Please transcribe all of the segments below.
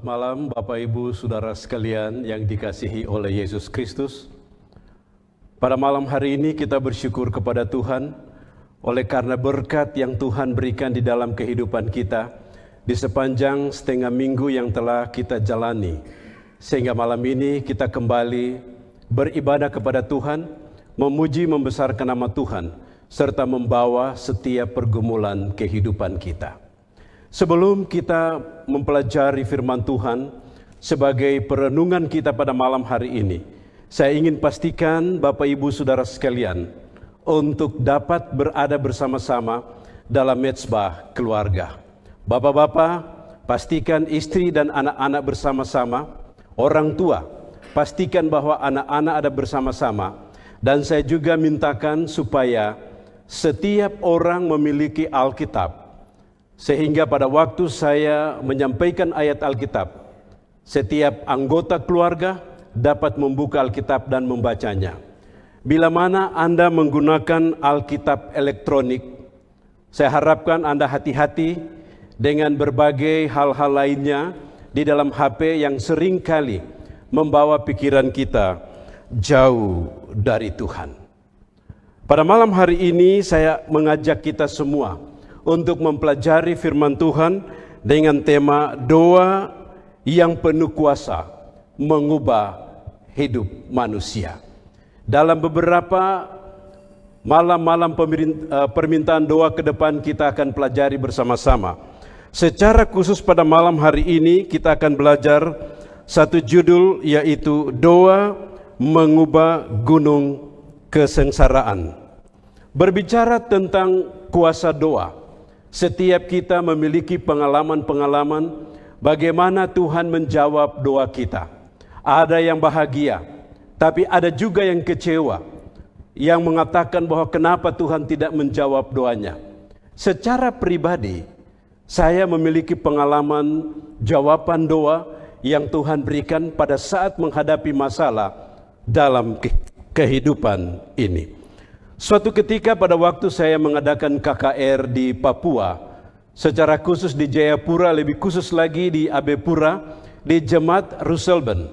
Selamat malam Bapak Ibu Saudara sekalian yang dikasihi oleh Yesus Kristus. Pada malam hari ini kita bersyukur kepada Tuhan oleh karena berkat yang Tuhan berikan di dalam kehidupan kita di sepanjang setengah minggu yang telah kita jalani. Sehingga malam ini kita kembali beribadah kepada Tuhan, memuji membesarkan nama Tuhan, serta membawa setiap pergumulan kehidupan kita. Sebelum kita mempelajari firman Tuhan sebagai perenungan kita pada malam hari ini, saya ingin pastikan Bapak Ibu Saudara sekalian untuk dapat berada bersama-sama dalam mezbah keluarga. Bapak-bapak, pastikan istri dan anak-anak bersama-sama, orang tua, pastikan bahwa anak-anak ada bersama-sama, dan saya juga mintakan supaya setiap orang memiliki Alkitab, sehingga pada waktu saya menyampaikan ayat Alkitab, setiap anggota keluarga dapat membuka Alkitab dan membacanya. Bila mana Anda menggunakan Alkitab elektronik, saya harapkan Anda hati-hati dengan berbagai hal-hal lainnya di dalam HP yang seringkali membawa pikiran kita jauh dari Tuhan. Pada malam hari ini saya mengajak kita semua untuk mempelajari firman Tuhan dengan tema doa yang penuh kuasa mengubah hidup manusia. Dalam beberapa malam-malam permintaan doa ke depan kita akan pelajari bersama-sama. Secara khusus pada malam hari ini kita akan belajar satu judul, yaitu doa mengubah gunung kesengsaraan. Berbicara tentang kuasa doa, setiap kita memiliki pengalaman-pengalaman bagaimana Tuhan menjawab doa kita. Ada yang bahagia, tapi ada juga yang kecewa, yang mengatakan bahwa kenapa Tuhan tidak menjawab doanya. Secara pribadi, saya memiliki pengalaman jawaban doa yang Tuhan berikan pada saat menghadapi masalah dalam kehidupan ini. Suatu ketika pada waktu saya mengadakan KKR di Papua, secara khusus di Jayapura, lebih khusus lagi di Abepura, di Jemaat Ruselben.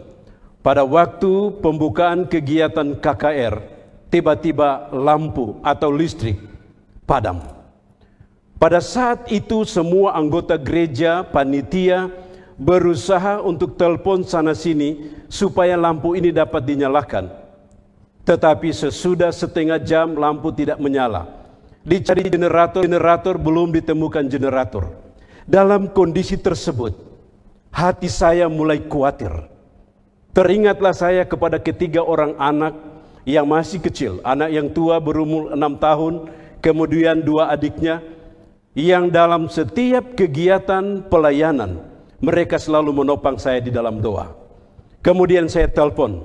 Pada waktu pembukaan kegiatan KKR, tiba-tiba lampu atau listrik padam. Pada saat itu semua anggota gereja, panitia, berusaha untuk telepon sana-sini supaya lampu ini dapat dinyalakan. Tetapi sesudah setengah jam lampu tidak menyala. Dicari generator belum ditemukan generator. Dalam kondisi tersebut, hati saya mulai khawatir. Teringatlah saya kepada ketiga orang anak yang masih kecil. Anak yang tua berumur 6 tahun, kemudian 2 adiknya, yang dalam setiap kegiatan pelayanan, mereka selalu menopang saya di dalam doa. Kemudian saya telepon.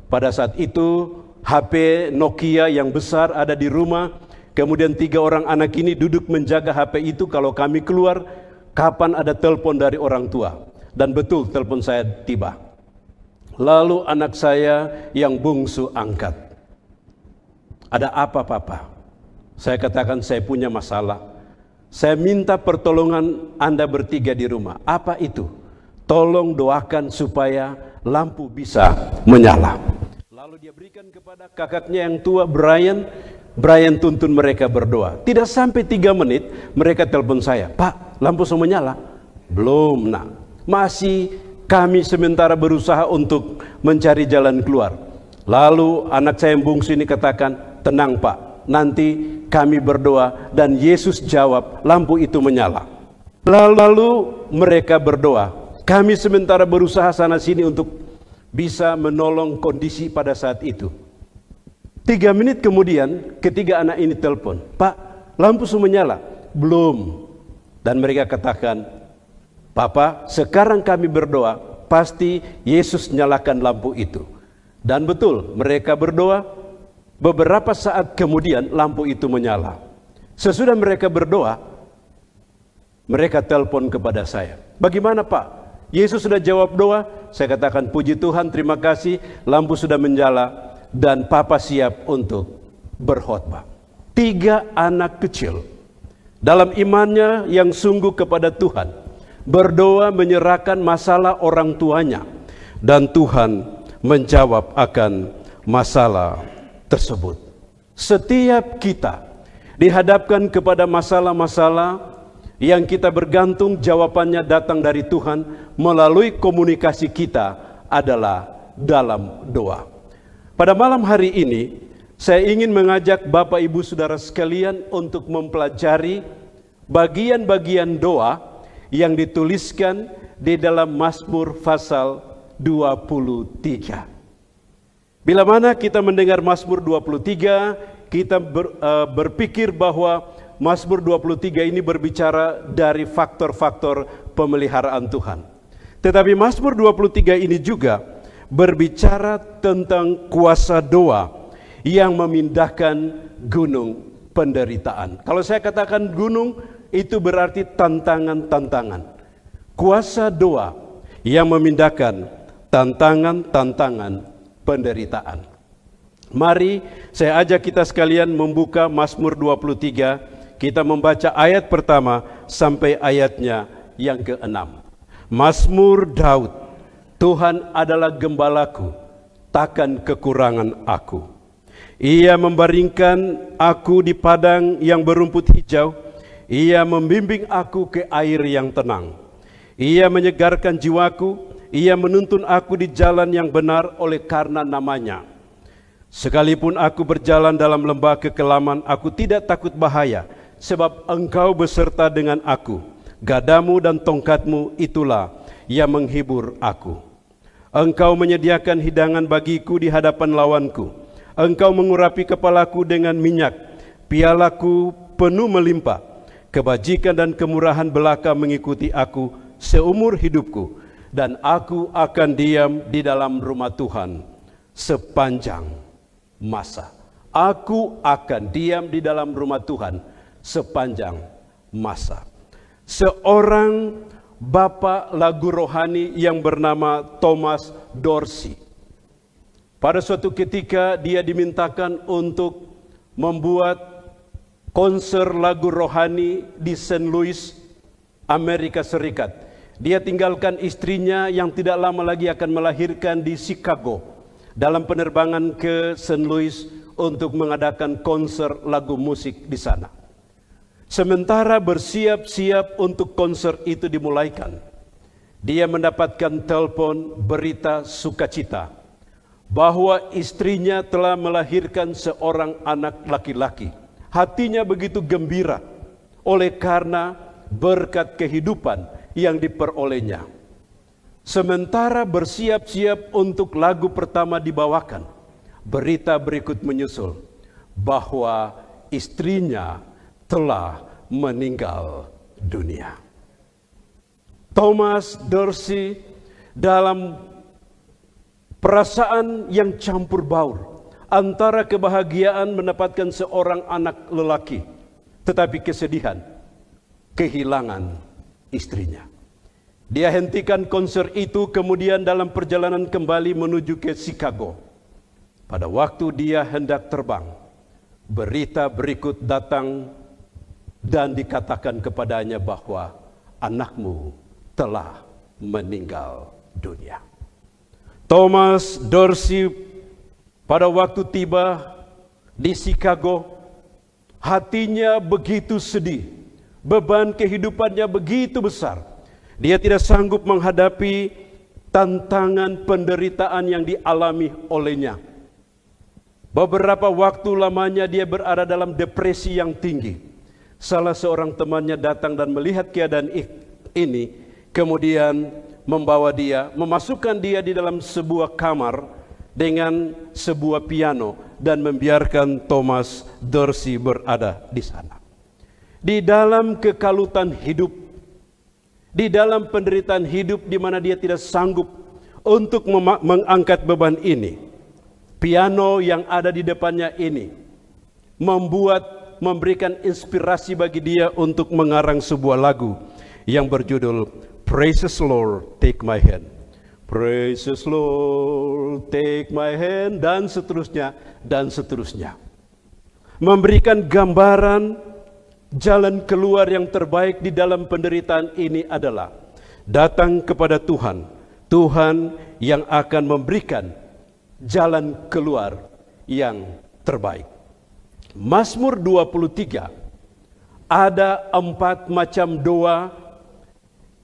Pada saat itu, HP Nokia yang besar ada di rumah, kemudian 3 orang anak ini duduk menjaga HP itu kalau kami keluar, kapan ada telepon dari orang tua. Dan betul telepon saya tiba. Lalu anak saya yang bungsu angkat. Ada apa Papa? Saya katakan saya punya masalah. Saya minta pertolongan Anda bertiga di rumah. Apa itu? Tolong doakan supaya lampu bisa menyala. Lalu dia berikan kepada kakaknya yang tua, Brian. Brian tuntun mereka berdoa. Tidak sampai 3 menit mereka telepon saya, Pak, lampu sudah menyala? Belum nak. Masih kami sementara berusaha untuk mencari jalan keluar. Lalu anak saya yang bungsu ini katakan, tenang Pak, nanti kami berdoa dan Yesus jawab, lampu itu menyala. Lalu mereka berdoa. Kami sementara berusaha sana sini untuk bisa menolong kondisi pada saat itu. 3 menit kemudian ketiga anak ini telepon, Pak, lampu sudah menyala? Belum. Dan mereka katakan, Papa, sekarang kami berdoa, pasti Yesus nyalakan lampu itu. Dan betul, mereka berdoa, beberapa saat kemudian lampu itu menyala. Sesudah mereka berdoa, mereka telepon kepada saya. Bagaimana Pak? Yesus sudah jawab doa. Saya katakan puji Tuhan, terima kasih, lampu sudah menyala dan Papa siap untuk berkhotbah. 3 anak kecil dalam imannya yang sungguh kepada Tuhan berdoa menyerahkan masalah orang tuanya, dan Tuhan menjawab akan masalah tersebut. Setiap kita dihadapkan kepada masalah-masalah yang kita bergantung jawabannya datang dari Tuhan melalui komunikasi kita adalah dalam doa. Pada malam hari ini, saya ingin mengajak Bapak Ibu Saudara sekalian untuk mempelajari bagian-bagian doa yang dituliskan di dalam Mazmur pasal 23. Bila mana kita mendengar Mazmur 23, kita berpikir bahwa Mazmur 23 ini berbicara dari faktor-faktor pemeliharaan Tuhan. Tetapi Mazmur 23 ini juga berbicara tentang kuasa doa yang memindahkan gunung penderitaan. Kalau saya katakan gunung, itu berarti tantangan-tantangan. Kuasa doa yang memindahkan tantangan-tantangan penderitaan. Mari saya ajak kita sekalian membuka Mazmur 23. Kita membaca ayat pertama sampai ayatnya yang ke-6. Mazmur Daud, Tuhan adalah gembalaku, takkan kekurangan aku. Ia membaringkan aku di padang yang berumput hijau. Ia membimbing aku ke air yang tenang. Ia menyegarkan jiwaku. Ia menuntun aku di jalan yang benar oleh karena namanya. Sekalipun aku berjalan dalam lembah kekelaman, aku tidak takut bahaya, sebab Engkau beserta dengan aku. Gadamu dan tongkatmu itulah yang menghibur aku. Engkau menyediakan hidangan bagiku di hadapan lawanku. Engkau mengurapi kepalaku dengan minyak. Pialaku penuh melimpah. Kebajikan dan kemurahan belaka mengikuti aku seumur hidupku. Dan aku akan diam di dalam rumah Tuhan sepanjang masa. Aku akan diam di dalam rumah Tuhan sepanjang masa. Seorang bapak lagu rohani yang bernama Thomas Dorsey, pada suatu ketika dia dimintakan untuk membuat konser lagu rohani di St. Louis, Amerika Serikat. Dia tinggalkan istrinya yang tidak lama lagi akan melahirkan di Chicago dalam penerbangan ke St. Louis untuk mengadakan konser lagu musik di sana. Sementara bersiap-siap untuk konser itu dimulaikan, dia mendapatkan telepon berita sukacita bahwa istrinya telah melahirkan seorang anak laki-laki. Hatinya begitu gembira oleh karena berkat kehidupan yang diperolehnya. Sementara bersiap-siap untuk lagu pertama dibawakan, berita berikut menyusul bahwa istrinya telah meninggal dunia. Thomas Dorsey dalam perasaan yang campur baur antara kebahagiaan mendapatkan seorang anak lelaki, tetapi kesedihan kehilangan istrinya. Dia hentikan konser itu, kemudian dalam perjalanan kembali menuju ke Chicago. Pada waktu dia hendak terbang, berita berikut datang dan dikatakan kepadanya bahwa anakmu telah meninggal dunia. Thomas Dorsey pada waktu tiba di Chicago, hatinya begitu sedih. Beban kehidupannya begitu besar. Dia tidak sanggup menghadapi tantangan penderitaan yang dialami olehnya. Beberapa waktu lamanya dia berada dalam depresi yang tinggi. Salah seorang temannya datang dan melihat keadaan ini, kemudian memasukkan dia di dalam sebuah kamar dengan sebuah piano dan membiarkan Thomas Dorsey berada di sana. Di dalam kekalutan hidup, di dalam penderitaan hidup di mana dia tidak sanggup untuk mengangkat beban ini, piano yang ada di depannya ini memberikan inspirasi bagi dia untuk mengarang sebuah lagu yang berjudul Precious Lord Take My Hand. Precious Lord Take My Hand, dan seterusnya dan seterusnya. Memberikan gambaran jalan keluar yang terbaik di dalam penderitaan ini adalah datang kepada Tuhan, Tuhan yang akan memberikan jalan keluar yang terbaik. Mazmur 23 ada 4 macam doa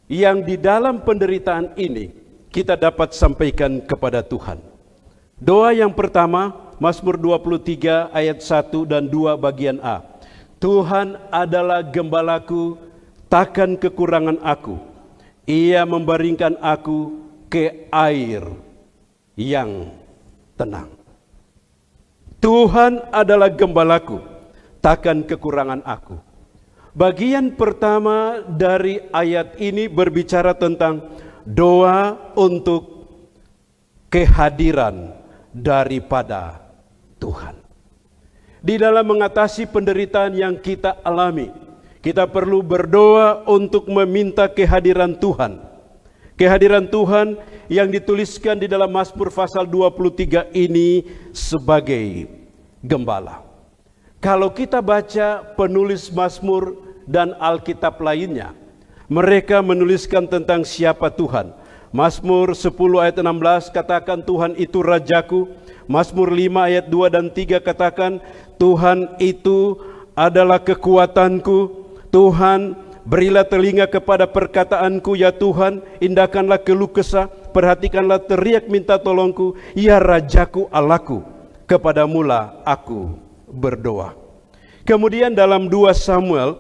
yang di dalam penderitaan ini kita dapat sampaikan kepada Tuhan. Doa yang pertama, Mazmur 23 ayat 1 dan 2 bagian A. Tuhan adalah gembalaku, takkan kekurangan aku. Ia membaringkan aku ke air yang tenang. Tuhan adalah gembalaku, takkan kekurangan aku. Bagian pertama dari ayat ini berbicara tentang doa untuk kehadiran daripada Tuhan. Di dalam mengatasi penderitaan yang kita alami, kita perlu berdoa untuk meminta kehadiran Tuhan. Kehadiran Tuhan yang dituliskan di dalam Mazmur pasal 23 ini sebagai gembala. Kalau kita baca penulis Mazmur dan Alkitab lainnya, mereka menuliskan tentang siapa Tuhan. Mazmur 10 ayat 16 katakan Tuhan itu Rajaku. Mazmur 5 ayat 2 dan 3 katakan Tuhan itu adalah kekuatanku. Tuhan, berilah telinga kepada perkataanku ya Tuhan, indahkanlah keluh kesah, perhatikanlah teriak minta tolongku, ya Rajaku Allahku, kepadamulah aku berdoa. Kemudian dalam 2 Samuel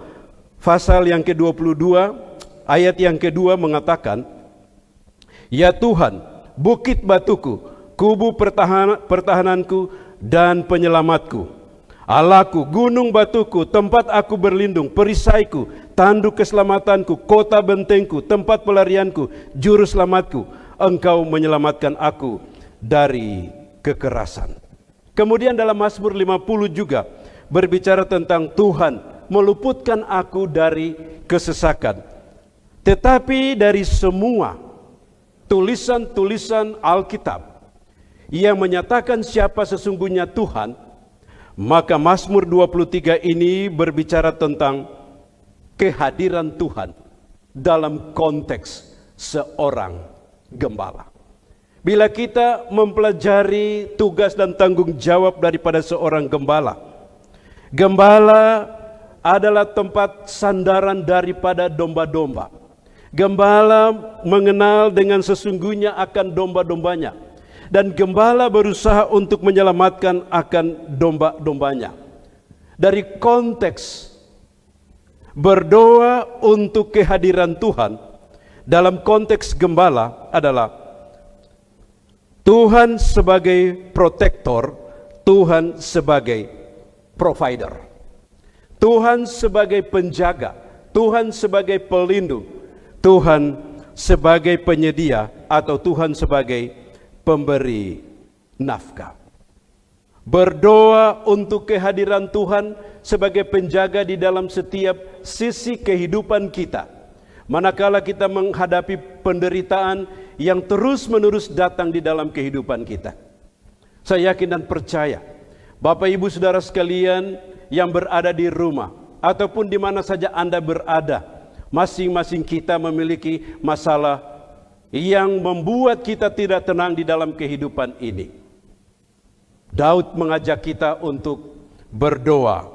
pasal yang ke-22 ayat yang kedua mengatakan, ya Tuhan, bukit batuku, kubu pertahananku dan penyelamatku. Allahku, gunung batuku, tempat aku berlindung, perisaiku, tanduk keselamatanku, kota bentengku, tempat pelarianku, juru selamatku. Engkau menyelamatkan aku dari kekerasan. Kemudian dalam Mazmur 50 juga berbicara tentang Tuhan meluputkan aku dari kesesakan. Tetapi dari semua tulisan-tulisan Alkitab yang menyatakan siapa sesungguhnya Tuhan, maka Mazmur 23 ini berbicara tentang kehadiran Tuhan dalam konteks seorang gembala. Bila kita mempelajari tugas dan tanggung jawab daripada seorang gembala, gembala adalah tempat sandaran daripada domba-domba. Gembala mengenal dengan sesungguhnya akan domba-dombanya. Dan gembala berusaha untuk menyelamatkan akan domba-dombanya. Dari konteks berdoa untuk kehadiran Tuhan, dalam konteks gembala adalah Tuhan sebagai protektor, Tuhan sebagai provider. Tuhan sebagai penjaga, Tuhan sebagai pelindung, Tuhan sebagai penyedia, atau Tuhan sebagai pemberi nafkah. Berdoa untuk kehadiran Tuhan sebagai penjaga di dalam setiap sisi kehidupan kita. Manakala kita menghadapi penderitaan yang terus-menerus datang di dalam kehidupan kita. Saya yakin dan percaya, Bapak Ibu Saudara sekalian yang berada di rumah ataupun di mana saja Anda berada, masing-masing kita memiliki masalah yang membuat kita tidak tenang di dalam kehidupan ini. Daud mengajak kita untuk berdoa,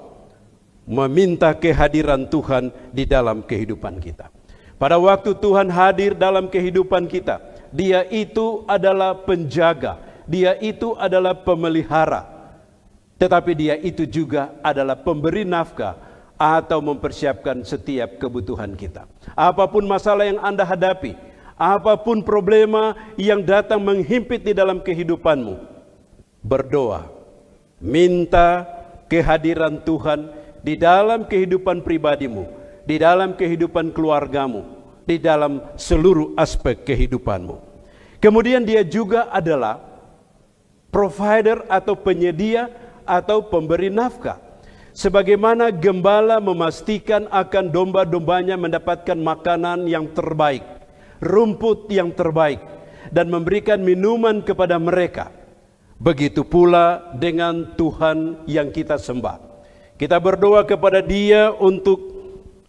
meminta kehadiran Tuhan di dalam kehidupan kita. Pada waktu Tuhan hadir dalam kehidupan kita, Dia itu adalah penjaga, Dia itu adalah pemelihara, tetapi Dia itu juga adalah pemberi nafkah atau mempersiapkan setiap kebutuhan kita. Apapun masalah yang Anda hadapi, apapun problema yang datang menghimpit di dalam kehidupanmu, berdoa, minta kehadiran Tuhan di dalam kehidupan pribadimu, di dalam kehidupan keluargamu, di dalam seluruh aspek kehidupanmu. Kemudian Dia juga adalah provider atau penyedia atau pemberi nafkah. Sebagaimana gembala memastikan akan domba-dombanya mendapatkan makanan yang terbaik, rumput yang terbaik, dan memberikan minuman kepada mereka. Begitu pula dengan Tuhan yang kita sembah. Kita berdoa kepada Dia untuk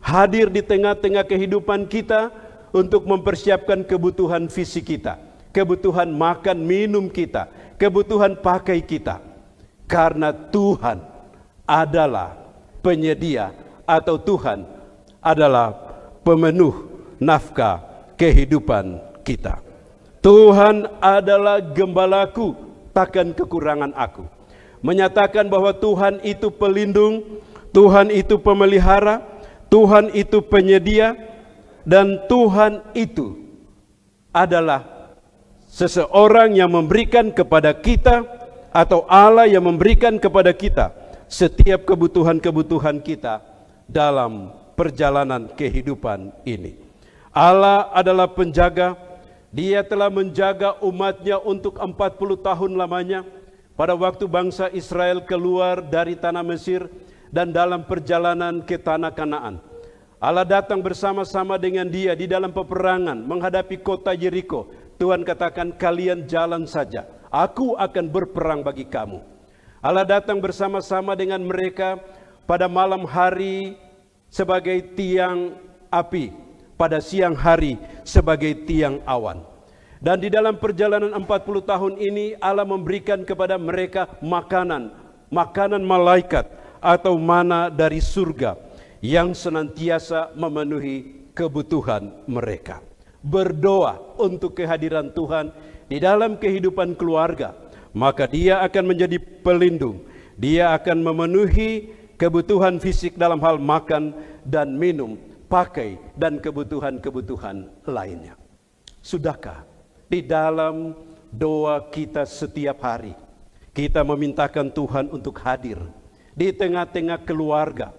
hadir di tengah-tengah kehidupan kita, untuk mempersiapkan kebutuhan fisik kita, kebutuhan makan minum kita, kebutuhan pakai kita. Karena Tuhan adalah penyedia atau Tuhan adalah pemenuh nafkah kehidupan kita. Tuhan adalah gembalaku, takkan kekurangan aku. Menyatakan bahwa Tuhan itu pelindung, Tuhan itu pemelihara, Tuhan itu penyedia, dan Tuhan itu adalah seseorang yang memberikan kepada kita, atau Allah yang memberikan kepada kita setiap kebutuhan-kebutuhan kita dalam perjalanan kehidupan ini. Allah adalah penjaga. Dia telah menjaga umatnya untuk 40 tahun lamanya pada waktu bangsa Israel keluar dari tanah Mesir dan dalam perjalanan ke tanah Kanaan. Allah datang bersama-sama dengan dia di dalam peperangan menghadapi kota Yeriko. Tuhan katakan, kalian jalan saja, aku akan berperang bagi kamu. Allah datang bersama-sama dengan mereka pada malam hari sebagai tiang api, pada siang hari sebagai tiang awan. Dan di dalam perjalanan 40 tahun ini Allah memberikan kepada mereka makanan malaikat atau mana dari surga yang senantiasa memenuhi kebutuhan mereka. Berdoa untuk kehadiran Tuhan di dalam kehidupan keluarga, maka dia akan menjadi pelindung. Dia akan memenuhi kebutuhan fisik dalam hal makan dan minum, pakai, dan kebutuhan-kebutuhan lainnya. Sudahkah di dalam doa kita setiap hari kita memintakan Tuhan untuk hadir di tengah-tengah keluarga,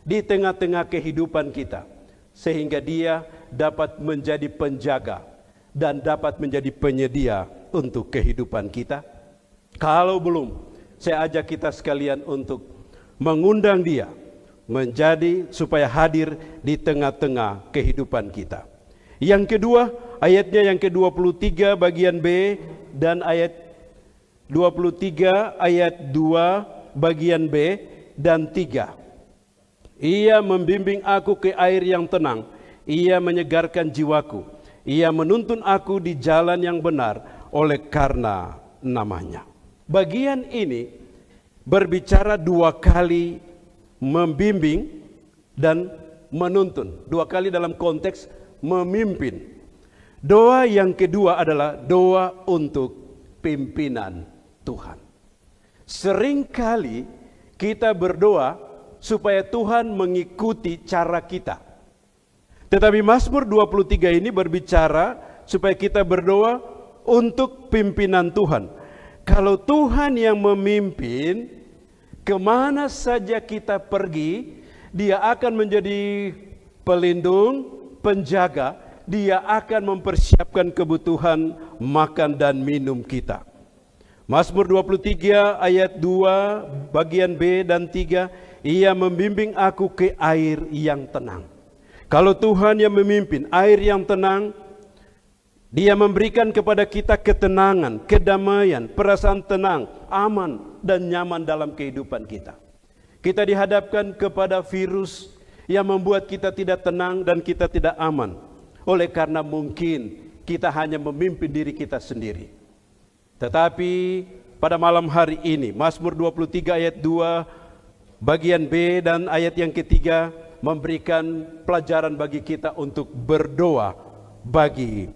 di tengah-tengah kehidupan kita, sehingga dia dapat menjadi penjaga dan dapat menjadi penyedia untuk kehidupan kita? Kalau belum, saya ajak kita sekalian untuk mengundang dia menjadi supaya hadir di tengah-tengah kehidupan kita. Yang kedua, ayatnya yang ke-23 bagian B dan ayat 23 ayat 2 bagian B dan 3. Ia membimbing aku ke air yang tenang, ia menyegarkan jiwaku, ia menuntun aku di jalan yang benar oleh karena namanya. Bagian ini berbicara dua kali membimbing dan menuntun. Dua kali dalam konteks memimpin. Doa yang kedua adalah doa untuk pimpinan Tuhan. Seringkali kita berdoa supaya Tuhan mengikuti cara kita. Tetapi Mazmur 23 ini berbicara supaya kita berdoa untuk pimpinan Tuhan. Kalau Tuhan yang memimpin, kemana saja kita pergi, dia akan menjadi pelindung, penjaga. Dia akan mempersiapkan kebutuhan makan dan minum kita. Mazmur 23 ayat 2 bagian B dan 3, ia membimbing aku ke air yang tenang. Kalau Tuhan yang memimpin air yang tenang, dia memberikan kepada kita ketenangan, kedamaian, perasaan tenang, aman dan nyaman dalam kehidupan kita. Kita dihadapkan kepada virus yang membuat kita tidak tenang dan kita tidak aman. Oleh karena mungkin kita hanya memimpin diri kita sendiri. Tetapi pada malam hari ini, Mazmur 23 ayat 2 bagian B dan ayat yang ketiga memberikan pelajaran bagi kita untuk berdoa bagi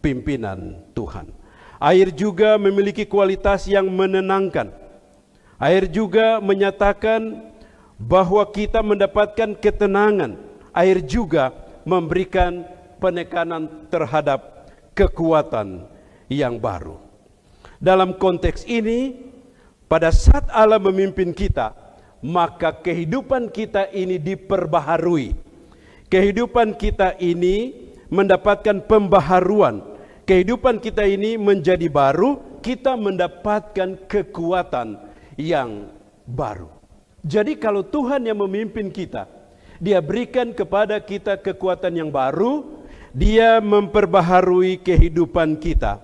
pimpinan Tuhan. Air juga memiliki kualitas yang menenangkan. Air juga menyatakan bahwa kita mendapatkan ketenangan. Air juga memberikan penekanan terhadap kekuatan yang baru. Dalam konteks ini, pada saat Allah memimpin kita, maka kehidupan kita ini diperbaharui. Kehidupan kita ini mendapatkan pembaharuan. Kehidupan kita ini menjadi baru, kita mendapatkan kekuatan yang baru. Jadi kalau Tuhan yang memimpin kita, dia berikan kepada kita kekuatan yang baru, dia memperbaharui kehidupan kita.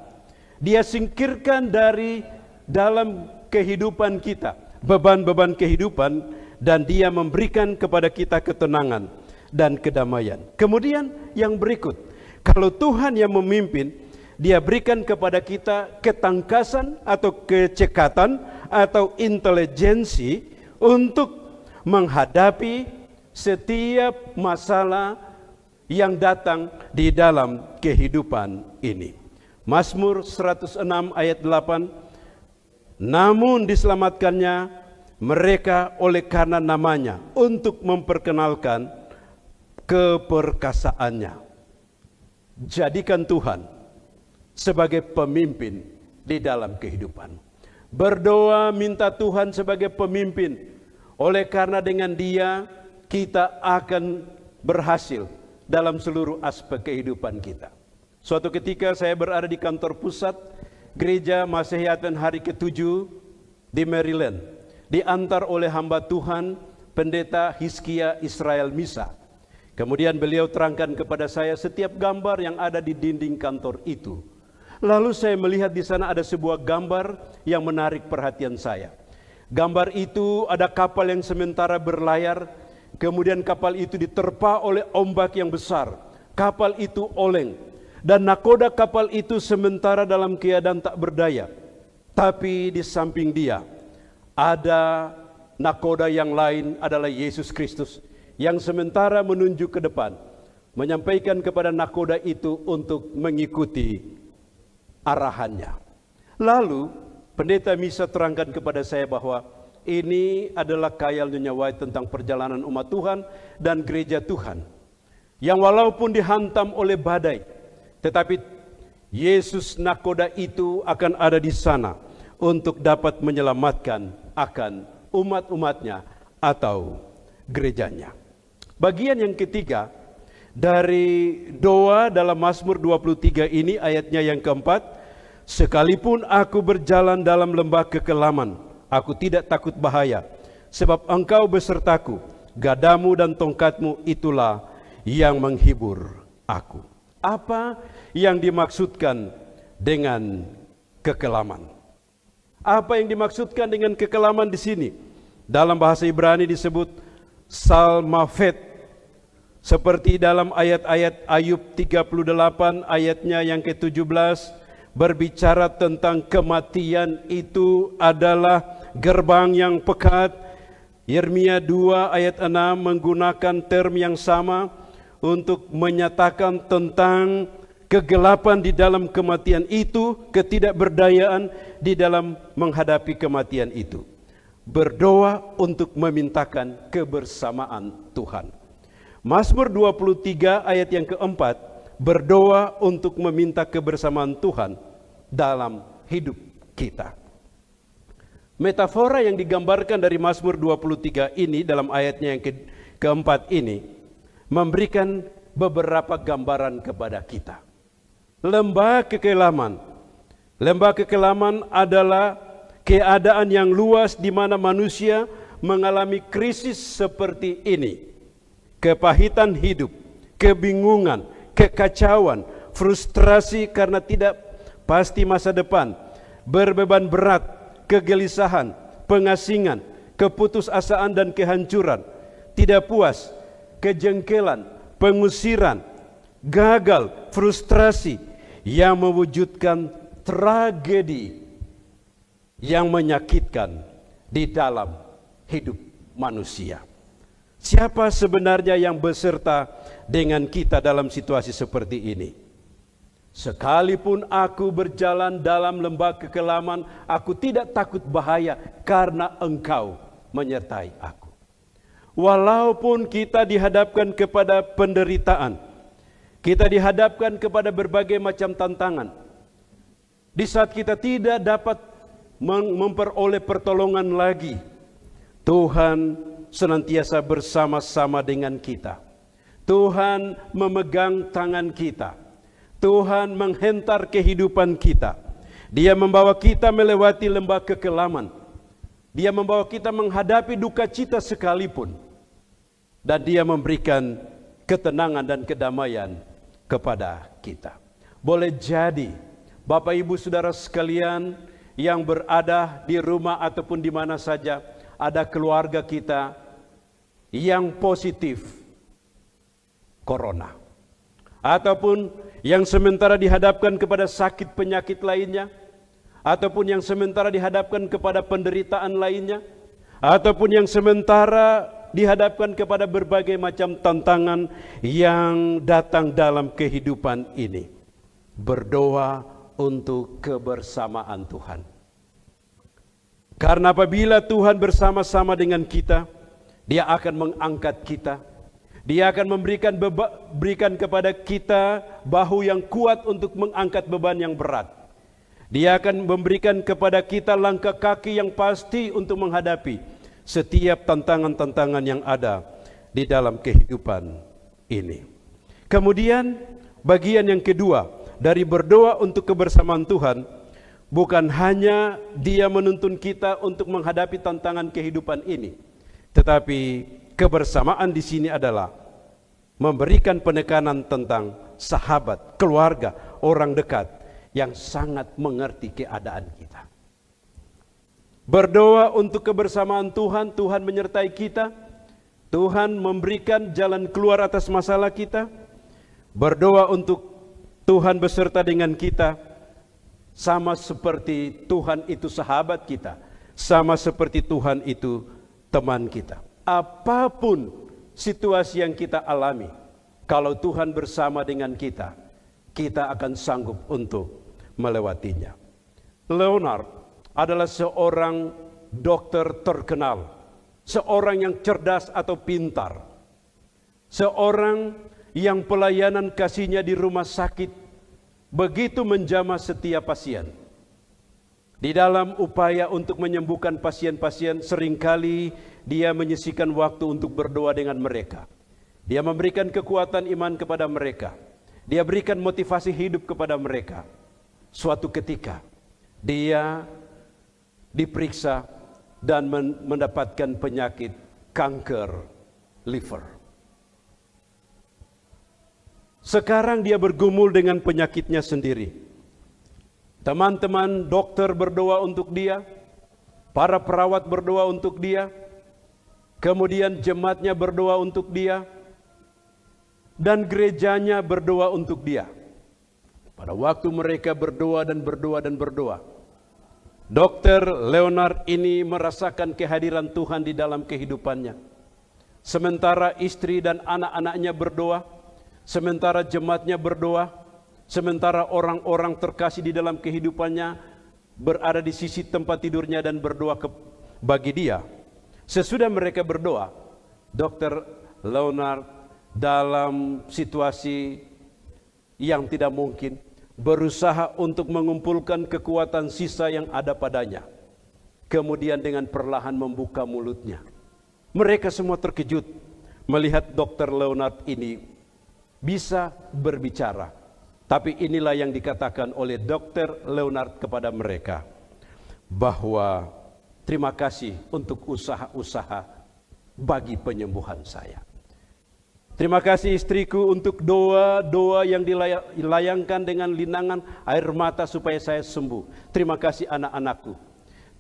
Dia singkirkan dari dalam kehidupan kita beban-beban kehidupan, dan dia memberikan kepada kita ketenangan dan kedamaian. Kemudian yang berikut, Kalau Tuhan yang memimpin, Dia berikan kepada kita ketangkasan atau kecekatan atau intelijensi untuk menghadapi setiap masalah yang datang di dalam kehidupan ini. Mazmur 106 ayat 8, namun diselamatkannya mereka oleh karena namanya, untuk memperkenalkan keperkasaannya. Jadikan Tuhan sebagai pemimpin di dalam kehidupan. Berdoa minta Tuhan sebagai pemimpin. Oleh karena dengan Dia kita akan berhasil dalam seluruh aspek kehidupan kita. Suatu ketika saya berada di kantor pusat Gereja Masehi Advent hari ke-7 di Maryland. Diantar oleh hamba Tuhan Pendeta Hizkia Israel Misa. Kemudian beliau terangkan kepada saya setiap gambar yang ada di dinding kantor itu. Lalu saya melihat di sana ada sebuah gambar yang menarik perhatian saya. Gambar itu ada kapal yang sementara berlayar, kemudian kapal itu diterpa oleh ombak yang besar. Kapal itu oleng, dan nakoda kapal itu sementara dalam keadaan tak berdaya. Tapi di samping dia ada nakoda yang lain, adalah Yesus Kristus, yang sementara menunjuk ke depan, menyampaikan kepada nakoda itu untuk mengikuti arahannya. Lalu Pendeta Misa terangkan kepada saya bahwa ini adalah khayal Nyonya White tentang perjalanan umat Tuhan dan gereja Tuhan, yang walaupun dihantam oleh badai, tetapi Yesus nakoda itu akan ada di sana untuk dapat menyelamatkan akan umat-umatnya atau gerejanya. Bagian yang ketiga dari doa dalam Mazmur 23 ini, ayatnya yang keempat, sekalipun aku berjalan dalam lembah kekelaman, aku tidak takut bahaya, sebab Engkau besertaku, gadamu dan tongkatmu itulah yang menghibur aku. Apa yang dimaksudkan dengan kekelaman? Apa yang dimaksudkan dengan kekelaman di sini? Dalam bahasa Ibrani disebut salmafet, seperti dalam ayat-ayat Ayub 38 ayatnya yang ke-17, berbicara tentang kematian itu adalah gerbang yang pekat. Yeremia 2 ayat 6 menggunakan term yang sama untuk menyatakan tentang kegelapan di dalam kematian itu, ketidakberdayaan di dalam menghadapi kematian itu. Berdoa untuk memintakan kebersamaan Tuhan. Mazmur 23 ayat yang keempat, berdoa untuk meminta kebersamaan Tuhan dalam hidup kita. Metafora yang digambarkan dari Mazmur 23 ini dalam ayatnya yang keempat ini memberikan beberapa gambaran kepada kita. Lembah kekelaman. Lembah kekelaman adalah keadaan yang luas di mana manusia mengalami krisis seperti ini. Kepahitan hidup, kebingungan, kekacauan, frustrasi karena tidak pasti masa depan, berbeban berat, kegelisahan, pengasingan, keputusasaan dan kehancuran, tidak puas, kejengkelan, pengusiran, gagal, frustrasi yang mewujudkan tragedi yang menyakitkan di dalam hidup manusia. Siapa sebenarnya yang beserta dengan kita dalam situasi seperti ini? Sekalipun aku berjalan dalam lembah kekelaman, aku tidak takut bahaya karena Engkau menyertai aku. Walaupun kita dihadapkan kepada penderitaan, kita dihadapkan kepada berbagai macam tantangan, di saat kita tidak dapat memperoleh pertolongan lagi, Tuhan senantiasa bersama-sama dengan kita. Tuhan memegang tangan kita. Tuhan menghentar kehidupan kita. Dia membawa kita melewati lembah kekelaman. Dia membawa kita menghadapi duka cita sekalipun. Dan Dia memberikan ketenangan dan kedamaian kepada kita. Boleh jadi Bapak Ibu Saudara sekalian yang berada di rumah ataupun di mana saja, ada keluarga kita yang positif corona. ataupun yang sementara dihadapkan kepada sakit penyakit lainnya, ataupun yang sementara dihadapkan kepada penderitaan lainnya, ataupun yang sementara dihadapkan kepada berbagai macam tantangan yang datang dalam kehidupan ini. Berdoa untuk kebersamaan Tuhan. Karena apabila Tuhan bersama-sama dengan kita, Dia akan mengangkat kita. Dia akan berikan kepada kita bahu yang kuat untuk mengangkat beban yang berat. Dia akan memberikan kepada kita langkah kaki yang pasti untuk menghadapi setiap tantangan-tantangan yang ada di dalam kehidupan ini. Kemudian bagian yang kedua dari berdoa untuk kebersamaan Tuhan, bukan hanya Dia menuntun kita untuk menghadapi tantangan kehidupan ini, tetapi kebersamaan di sini adalah memberikan penekanan tentang sahabat, keluarga, orang dekat yang sangat mengerti keadaan kita. Berdoa untuk kebersamaan Tuhan, Tuhan menyertai kita, Tuhan memberikan jalan keluar atas masalah kita. Berdoa untuk Tuhan beserta dengan kita, sama seperti Tuhan itu sahabat kita, sama seperti Tuhan itu teman kita. Apapun situasi yang kita alami, kalau Tuhan bersama dengan kita, kita akan sanggup untuk melewatinya. Leonard adalah seorang dokter terkenal, seorang yang cerdas atau pintar, seorang yang pelayanan kasihnya di rumah sakit begitu menjamah setiap pasien. Di dalam upaya untuk menyembuhkan pasien-pasien, seringkali dia menyisihkan waktu untuk berdoa dengan mereka. Dia memberikan kekuatan iman kepada mereka. Dia berikan motivasi hidup kepada mereka. Suatu ketika dia diperiksa dan mendapatkan penyakit kanker liver. Sekarang dia bergumul dengan penyakitnya sendiri. Teman-teman dokter berdoa untuk dia, para perawat berdoa untuk dia, kemudian jemaatnya berdoa untuk dia, dan gerejanya berdoa untuk dia. Pada waktu mereka berdoa dan berdoa, Dr. Leonard ini merasakan kehadiran Tuhan di dalam kehidupannya. Sementara istri dan anak-anaknya berdoa, sementara jemaatnya berdoa, sementara orang-orang terkasih di dalam kehidupannya berada di sisi tempat tidurnya dan berdoa bagi dia. Sesudah mereka berdoa, Dr. Leonard dalam situasi yang tidak mungkin berusaha untuk mengumpulkan kekuatan sisa yang ada padanya. Kemudian dengan perlahan membuka mulutnya. Mereka semua terkejut melihat Dr. Leonard ini bisa berbicara. Tapi inilah yang dikatakan oleh Dr. Leonard kepada mereka, bahwa terima kasih untuk usaha-usaha bagi penyembuhan saya. Terima kasih istriku untuk doa-doa yang dilayangkan dengan linangan air mata supaya saya sembuh. Terima kasih anak-anakku.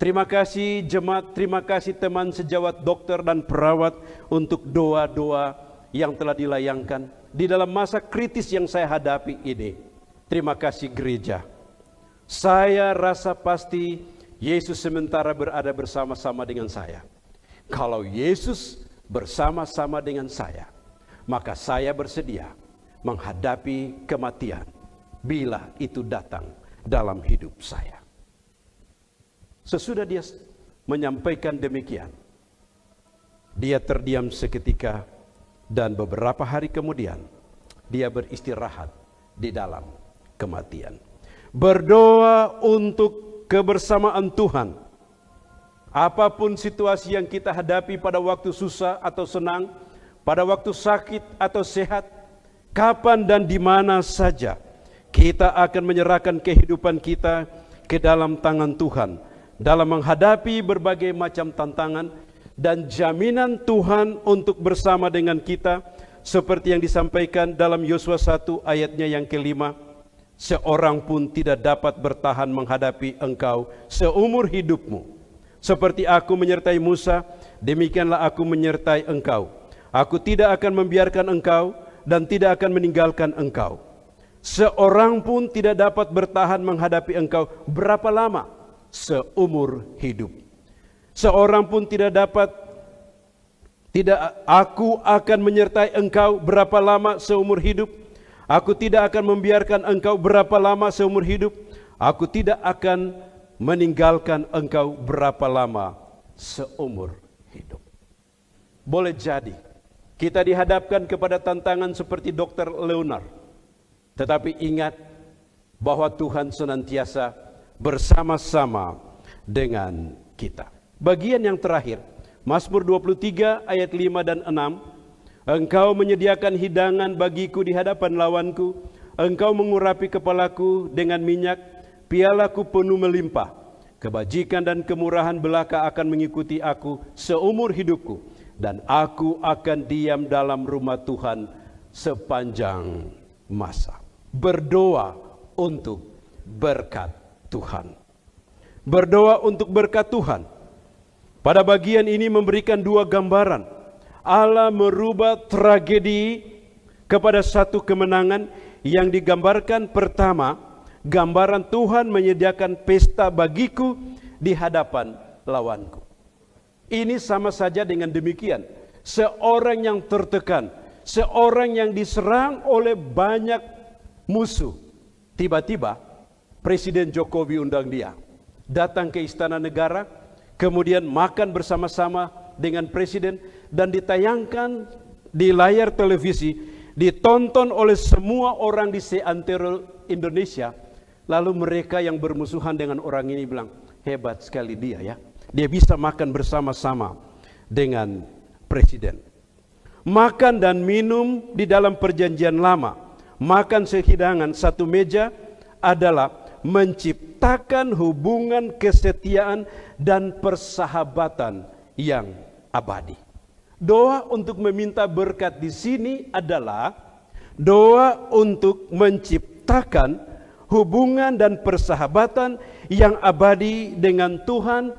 Terima kasih jemaat, terima kasih teman sejawat dokter dan perawat untuk doa-doa yang telah dilayangkan di dalam masa kritis yang saya hadapi ini. Terima kasih gereja. Saya rasa pasti Yesus sementara berada bersama-sama dengan saya. Kalau Yesus bersama-sama dengan saya, maka saya bersedia menghadapi kematian bila itu datang dalam hidup saya. Sesudah dia menyampaikan demikian, dia terdiam seketika dan beberapa hari kemudian dia beristirahat di dalam kematian. Berdoa untuk kebersamaan Tuhan. Apapun situasi yang kita hadapi pada waktu susah atau senang, pada waktu sakit atau sehat, kapan dan di mana saja, kita akan menyerahkan kehidupan kita ke dalam tangan Tuhan dalam menghadapi berbagai macam tantangan, dan jaminan Tuhan untuk bersama dengan kita seperti yang disampaikan dalam Yosua 1 ayatnya yang kelima. Seorang pun tidak dapat bertahan menghadapi engkau seumur hidupmu. Seperti aku menyertai Musa, demikianlah aku menyertai engkau. Aku tidak akan membiarkan engkau dan tidak akan meninggalkan engkau. Seorang pun tidak dapat bertahan menghadapi engkau berapa lama? Seumur hidup. Seorang pun aku akan menyertai engkau berapa lama seumur hidup. Aku tidak akan membiarkan engkau berapa lama seumur hidup. Aku tidak akan meninggalkan engkau berapa lama seumur hidup. Boleh jadi kita dihadapkan kepada tantangan seperti Dr. Leonard. Tetapi ingat bahwa Tuhan senantiasa bersama-sama dengan kita. Bagian yang terakhir, Mazmur 23 ayat 5 dan 6. Engkau menyediakan hidangan bagiku di hadapan lawanku. Engkau mengurapi kepalaku dengan minyak, pialaku penuh melimpah. Kebajikan dan kemurahan belaka akan mengikuti aku seumur hidupku. Dan aku akan diam dalam rumah Tuhan sepanjang masa. Berdoa untuk berkat Tuhan. Berdoa untuk berkat Tuhan. Pada bagian ini memberikan dua gambaran. Allah merubah tragedi kepada satu kemenangan yang digambarkan pertama, gambaran Tuhan menyediakan pesta bagiku di hadapan lawanku. Ini sama saja dengan demikian. Seorang yang tertekan, seorang yang diserang oleh banyak musuh. Tiba-tiba Presiden Jokowi undang dia datang ke istana negara, kemudian makan bersama-sama dengan presiden dan ditayangkan di layar televisi, ditonton oleh semua orang di seantero Indonesia. Lalu mereka yang bermusuhan dengan orang ini bilang, hebat sekali dia ya. Dia bisa makan bersama-sama dengan presiden. Makan dan minum di dalam perjanjian lama, makan sehidangan satu meja adalah menciptakan hubungan kesetiaan dan persahabatan yang abadi. Doa untuk meminta berkat di sini adalah doa untuk menciptakan hubungan dan persahabatan yang abadi dengan Tuhan,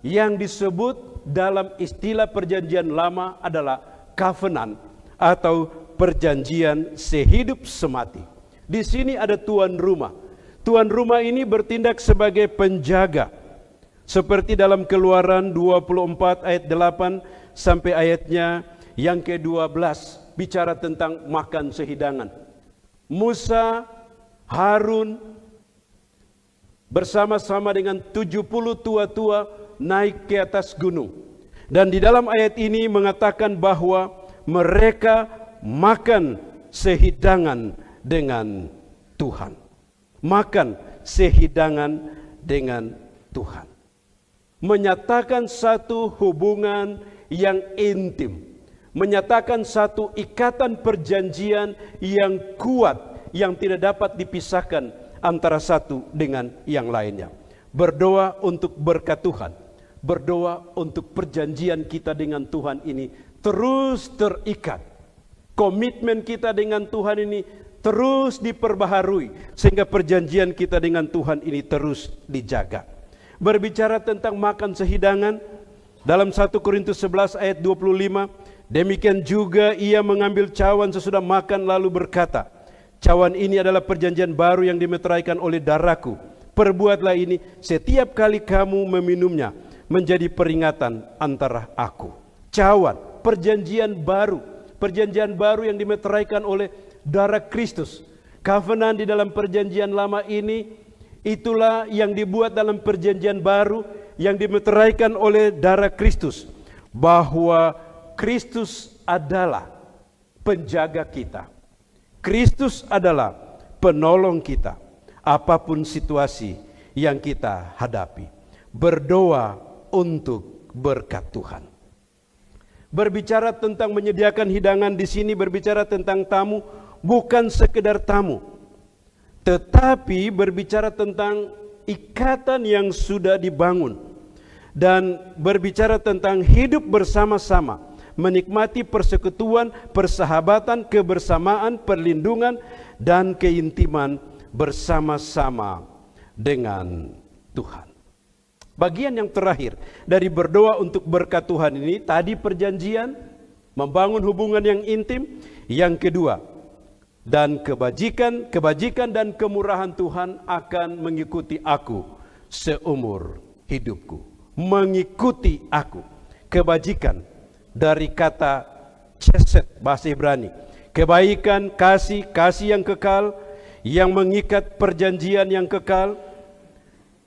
yang disebut dalam istilah perjanjian lama adalah covenant atau perjanjian sehidup semati. Di sini ada tuan rumah. Tuan rumah ini bertindak sebagai penjaga. Seperti dalam Keluaran 24 ayat 8 sampai ayatnya yang ke-12 bicara tentang makan sehidangan. Musa, Harun bersama-sama dengan 70 tua-tua naik ke atas gunung. Dan di dalam ayat ini mengatakan bahwa mereka makan sehidangan dengan Tuhan. Makan sehidangan dengan Tuhan. Menyatakan satu hubungan yang intim. Menyatakan satu ikatan perjanjian yang kuat, yang tidak dapat dipisahkan antara satu dengan yang lainnya. Berdoa untuk berkat Tuhan. Berdoa untuk perjanjian kita dengan Tuhan ini terus terikat. Komitmen kita dengan Tuhan ini terus diperbaharui, sehingga perjanjian kita dengan Tuhan ini terus dijaga. Berbicara tentang makan sehidangan, dalam 1 Korintus 11 ayat 25, demikian juga ia mengambil cawan sesudah makan lalu berkata, cawan ini adalah perjanjian baru yang dimeteraikan oleh darahku. Perbuatlah ini setiap kali kamu meminumnya, menjadi peringatan antara aku. Cawan, perjanjian baru yang dimeteraikan oleh darah Kristus. Covenant di dalam perjanjian lama ini, itulah yang dibuat dalam perjanjian baru yang dimeteraikan oleh darah Kristus. Bahwa Kristus adalah penjaga kita. Kristus adalah penolong kita. Apapun situasi yang kita hadapi. Berdoa untuk berkat Tuhan. Berbicara tentang menyediakan hidangan di sini, berbicara tentang tamu, bukan sekedar tamu, tetapi berbicara tentang ikatan yang sudah dibangun, dan berbicara tentang hidup bersama-sama, menikmati persekutuan, persahabatan, kebersamaan, perlindungan, dan keintiman bersama-sama dengan Tuhan. Bagian yang terakhir dari berdoa untuk berkat Tuhan ini, tadi perjanjian, membangun hubungan yang intim. Yang kedua, dan kebajikan dan kemurahan Tuhan akan mengikuti aku seumur hidupku. Mengikuti aku. Kebajikan dari kata chesed bahasa Ibrani. Kebaikan, kasih yang kekal, yang mengikat perjanjian yang kekal,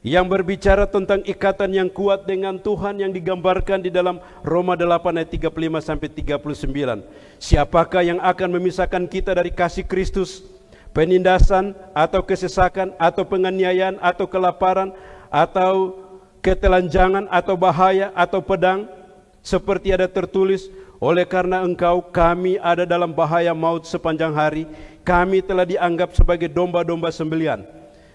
yang berbicara tentang ikatan yang kuat dengan Tuhan yang digambarkan di dalam Roma 8 ayat 35 sampai 39. Siapakah yang akan memisahkan kita dari kasih Kristus? Penindasan atau kesesakan atau penganiayaan atau kelaparan atau ketelanjangan atau bahaya atau pedang? Seperti ada tertulis, oleh karena engkau kami ada dalam bahaya maut sepanjang hari, kami telah dianggap sebagai domba-domba sembelian.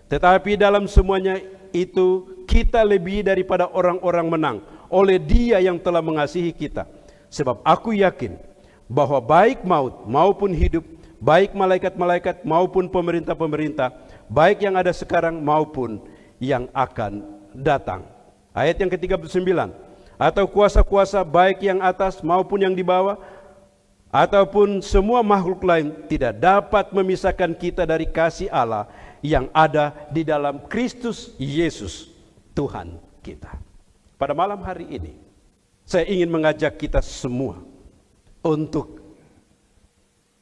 Tetapi dalam semuanya itu kita lebih daripada orang-orang menang oleh Dia yang telah mengasihi kita. Sebab aku yakin bahwa baik maut maupun hidup, baik malaikat-malaikat maupun pemerintah-pemerintah, baik yang ada sekarang maupun yang akan datang. Ayat yang ke-39. Atau kuasa-kuasa baik yang atas maupun yang di bawah, ataupun semua makhluk lain tidak dapat memisahkan kita dari kasih Allah yang ada di dalam Kristus Yesus Tuhan kita. Pada malam hari ini saya ingin mengajak kita semua untuk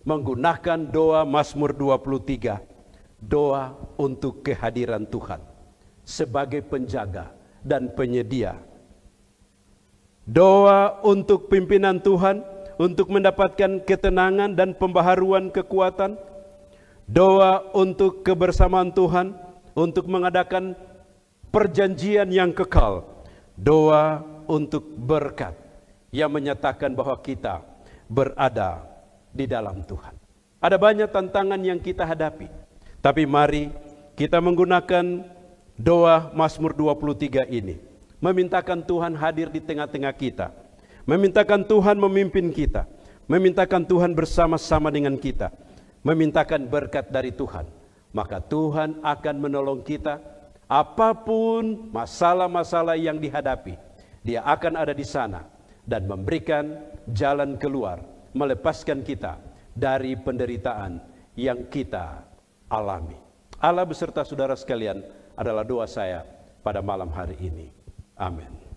menggunakan doa Mazmur 23, doa untuk kehadiran Tuhan sebagai penjaga dan penyedia. Doa untuk pimpinan Tuhan, untuk mendapatkan ketenangan dan pembaharuan kekuatan. Doa untuk kebersamaan Tuhan, untuk mengadakan perjanjian yang kekal. Doa untuk berkat yang menyatakan bahwa kita berada di dalam Tuhan. Ada banyak tantangan yang kita hadapi, tapi mari kita menggunakan doa Mazmur 23 ini. Memintakan Tuhan hadir di tengah-tengah kita. Memintakan Tuhan memimpin kita. Memintakan Tuhan bersama-sama dengan kita. Memintakan berkat dari Tuhan. Maka Tuhan akan menolong kita. Apapun masalah-masalah yang dihadapi, Dia akan ada di sana dan memberikan jalan keluar, melepaskan kita dari penderitaan yang kita alami. Allah beserta saudara sekalian adalah doa saya pada malam hari ini. Amin.